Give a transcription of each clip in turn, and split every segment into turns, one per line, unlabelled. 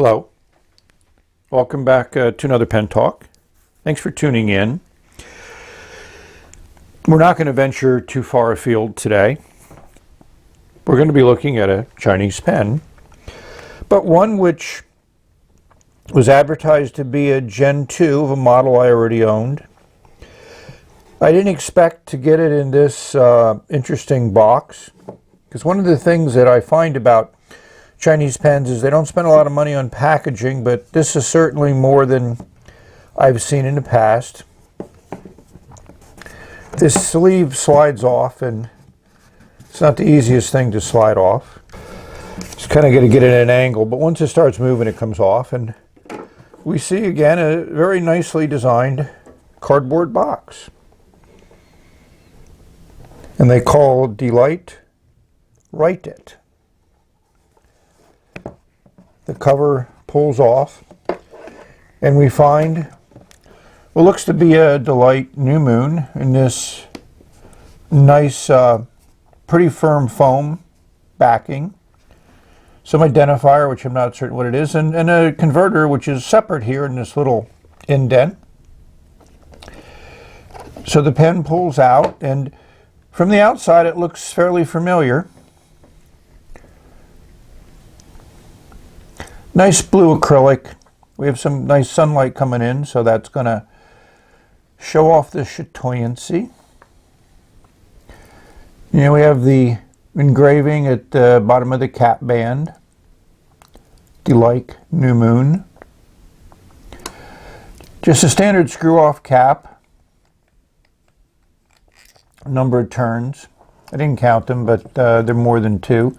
Hello, welcome back to another Pen Talk. Thanks for tuning in. We're not going to venture too far afield today. We're going to be looking at a Chinese pen, but one which was advertised to be a Gen 2 of a model I already owned. I didn't expect to get it in this interesting box, because one of the things that I find about Chinese pens is they don't spend a lot of money on packaging, but this is certainly more than I've seen in the past. This sleeve slides off, and it's not the easiest thing to slide off. Just kind of got to get it at an angle, but once it starts moving, it comes off, and we see again a very nicely designed cardboard box. And they call Delike Write It. The cover pulls off, and we find what looks to be a Delike New Moon in this nice, pretty firm foam backing. Some identifier, which I'm not certain what it is, and a converter, which is separate here in this little indent. So the pen pulls out, and from the outside it looks fairly familiar. Nice blue acrylic. We have some nice sunlight coming in, so that's going to show off the chatoyancy. We have the engraving at the bottom of the cap band. Delike New Moon. Just a standard screw-off cap. A number of turns. I didn't count them, but they're more than two.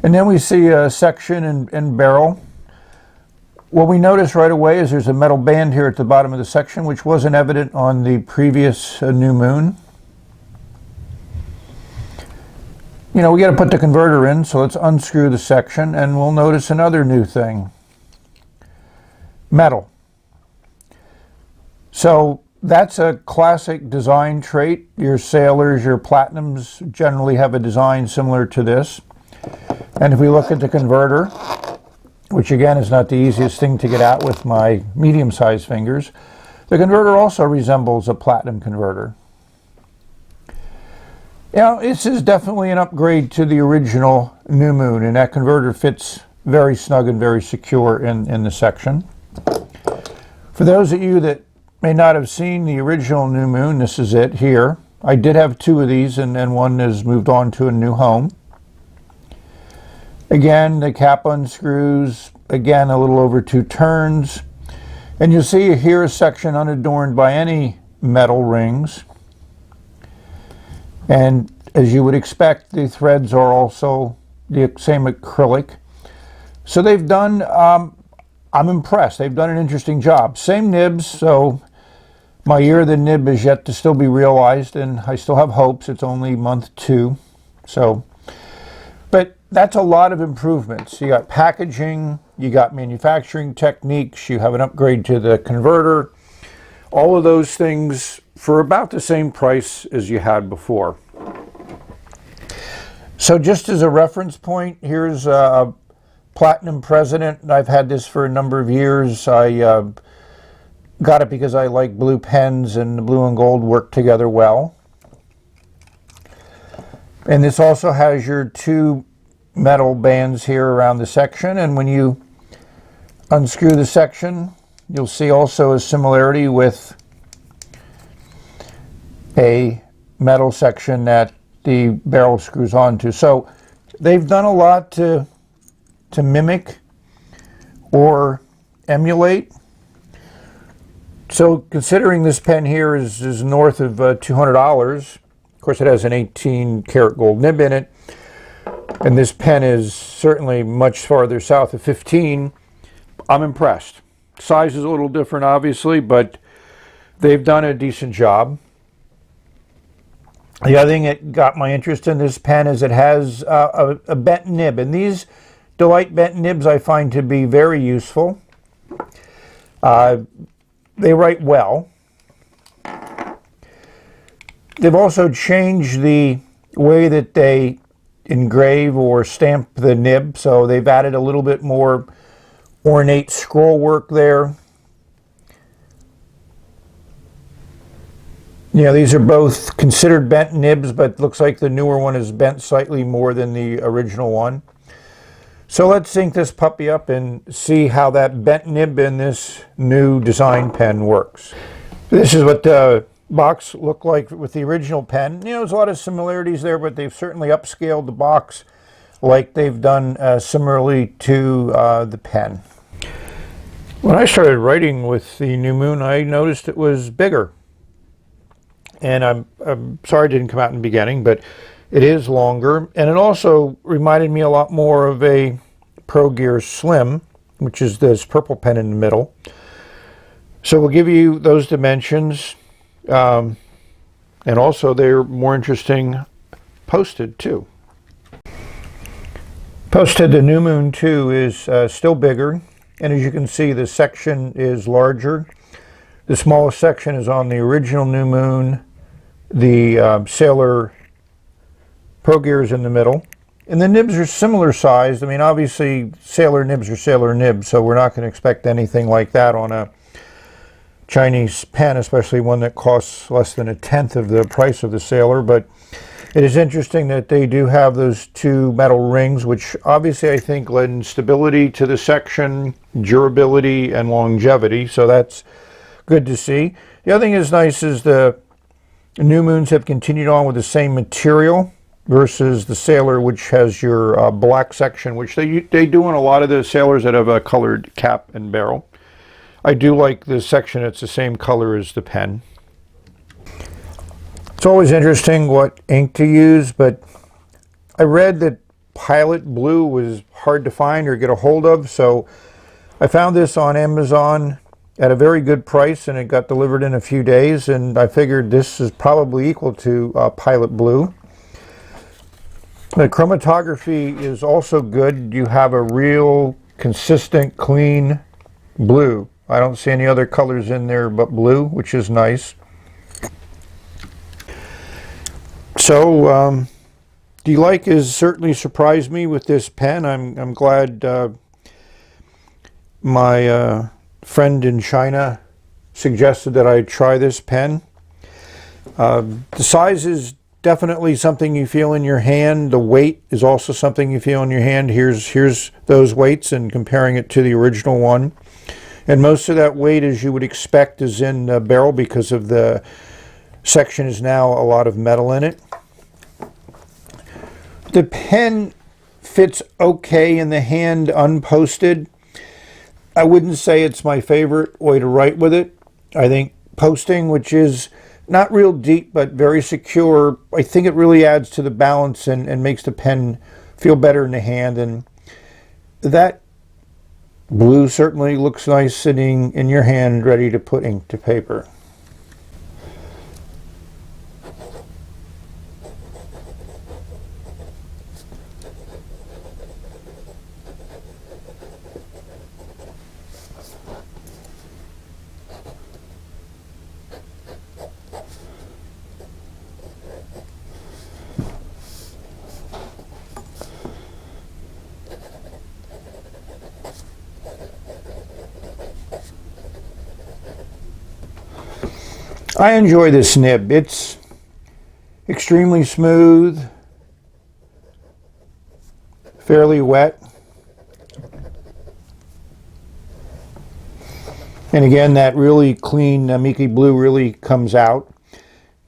And then we see a section and barrel. What we notice right away is there's a metal band here at the bottom of the section, which wasn't evident on the previous New Moon. We got to put the converter in, so let's unscrew the section, and we'll notice another new thing. Metal. So that's a classic design trait. Your sailors, your platinums generally have a design similar to this. And if we look at the converter, which again is not the easiest thing to get out with my medium-sized fingers, the converter also resembles a platinum converter. This is definitely an upgrade to the original New Moon, and that converter fits very snug and very secure in the section. For those of you that may not have seen the original New Moon, this is it here. I did have two of these, and one has moved on to a new home. Again, the cap unscrews, again a little over two turns, and you'll see here a section unadorned by any metal rings. And as you would expect, the threads are also the same acrylic. So they've done, I'm impressed, they've done an interesting job. Same nibs, so my year of the nib is yet to still be realized, and I still have hopes. It's only month 2, so. But that's a lot of improvements. You got packaging, you got manufacturing techniques, you have an upgrade to the converter, all of those things for about the same price as you had before. So just as a reference point, here's a Platinum President. I've had this for a number of years. I got it because I like blue pens, and the blue and gold work together well. And this also has your two metal bands here around the section, and when you unscrew the section, you'll see also a similarity with a metal section that the barrel screws onto. So they've done a lot to mimic or emulate. So considering this pen here is north of $200, of course it has an 18 karat gold nib in it, and this pen is certainly much farther south of 15. I'm impressed. Size is a little different obviously, but they've done a decent job. The other thing that got my interest in this pen is it has a bent nib, and these Delike bent nibs I find to be very useful. They write well. They've also changed the way that they engrave or stamp the nib, so they've added a little bit more ornate scroll work there. Yeah, these are both considered bent nibs, but looks like the newer one is bent slightly more than the original one. So let's ink this puppy up and see how that bent nib in this new design pen works. This is what the box looked like with the original pen. You know, there's a lot of similarities there, but they've certainly upscaled the box like they've done similarly to the pen. When I started writing with the New Moon, I noticed it was bigger. And I'm sorry it didn't come out in the beginning, but it is longer. And it also reminded me a lot more of a Pro Gear Slim, which is this purple pen in the middle. So we'll give you those dimensions. And also they're more interesting posted too. Posted, the New Moon 2 is still bigger. And as you can see, the section is larger. The smallest section is on the original New Moon. The Sailor Pro Gear is in the middle. And the nibs are similar sized. I mean, obviously, Sailor nibs are Sailor nibs, so we're not going to expect anything like that on a Chinese pen, especially one that costs less than 1/10 of the price of the Sailor. But it is interesting that they do have those two metal rings, which obviously I think lend stability to the section, durability, and longevity. So that's good to see. The other thing that's nice is the New Moons have continued on with the same material versus the Sailor, which has your black section, which they do on a lot of the Sailors that have a colored cap and barrel. I do like the section that's the same color as the pen. It's always interesting what ink to use, but I read that Pilot Blue was hard to find or get a hold of, so I found this on Amazon at a very good price, and it got delivered in a few days, and I figured this is probably equal to Pilot Blue. The chromatography is also good. You have a real consistent, clean blue. I don't see any other colors in there but blue, which is nice. So, Delike has certainly surprised me with this pen. I'm glad my friend in China suggested that I try this pen. The size is definitely something you feel in your hand. The weight is also something you feel in your hand. Here's those weights and comparing it to the original one. And most of that weight, as you would expect, is in the barrel because of the section is now a lot of metal in it. The pen fits okay in the hand unposted. I wouldn't say it's my favorite way to write with it. I think posting, which is not real deep but very secure, I think it really adds to the balance and makes the pen feel better in the hand. And that blue certainly looks nice sitting in your hand ready to put ink to paper. I enjoy this nib. It's extremely smooth, fairly wet. And again, that really clean Namiki Blue really comes out.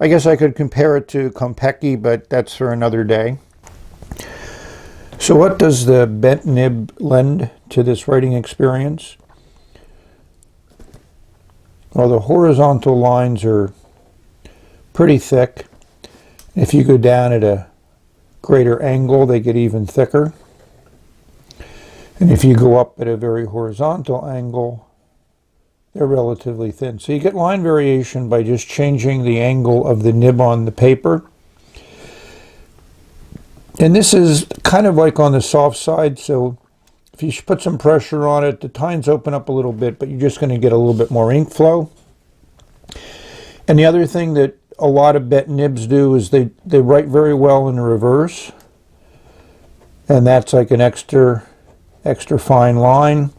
I guess I could compare it to Konpeki, but that's for another day. So what does the bent nib lend to this writing experience? Well, the horizontal lines are pretty thick. If you go down at a greater angle, they get even thicker. And if you go up at a very horizontal angle, they're relatively thin. So you get line variation by just changing the angle of the nib on the paper. And this is kind of like on the soft side, so if you put some pressure on it, the tines open up a little bit, but you're just going to get a little bit more ink flow. And the other thing that a lot of bent nibs do is they write very well in the reverse. And that's like an extra fine line.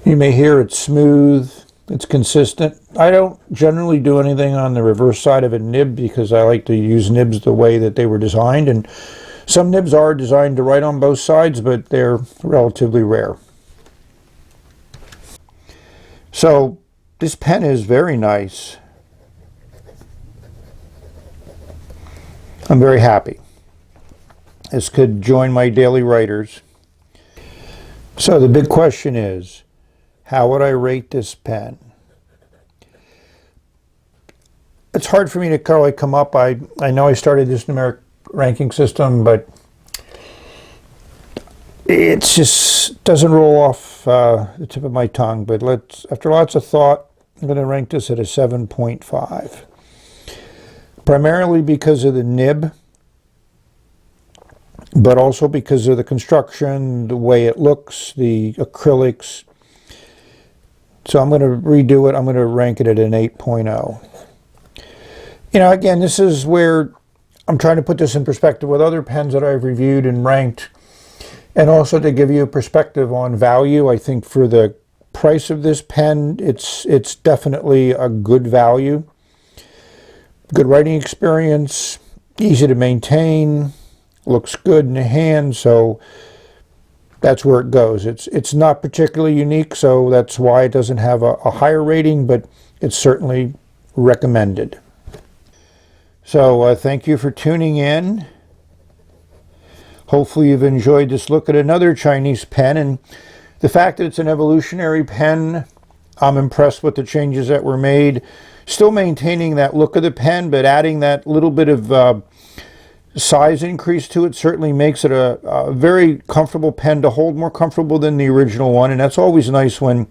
You may hear it's smooth, it's consistent. I don't generally do anything on the reverse side of a nib because I like to use nibs the way that they were designed, and some nibs are designed to write on both sides, but they're relatively rare. So this pen is very nice. I'm very happy. This could join my daily writers. So the big question is, how would I rate this pen? It's hard for me to kind of come up. I know I started this numeric ranking system, but it just doesn't roll off the tip of my tongue. But after lots of thought, I'm going to rank this at a 7.5. Primarily because of the nib, but also because of the construction, the way it looks, the acrylics. So I'm going to redo it. I'm going to rank it at an 8.0. You know, again, this is where I'm trying to put this in perspective with other pens that I've reviewed and ranked, and also to give you a perspective on value. I think for the price of this pen, it's definitely a good value. Good writing experience, easy to maintain, looks good in the hand, so that's where it goes. It's not particularly unique, so that's why it doesn't have a higher rating, but it's certainly recommended. So thank you for tuning in. Hopefully you've enjoyed this look at another Chinese pen, and the fact that it's an evolutionary pen, I'm impressed with the changes that were made. Still maintaining that look of the pen, but adding that little bit of size increase to it certainly makes it a very comfortable pen to hold, more comfortable than the original one, and that's always nice when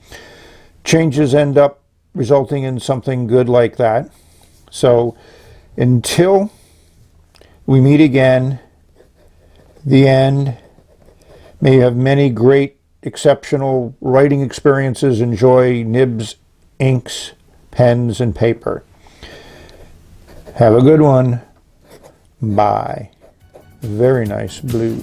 changes end up resulting in something good like that. So until we meet again, the end, may you have many great, exceptional writing experiences. Enjoy nibs, inks, pens, and paper. Have a good one. Bye. Very nice blue.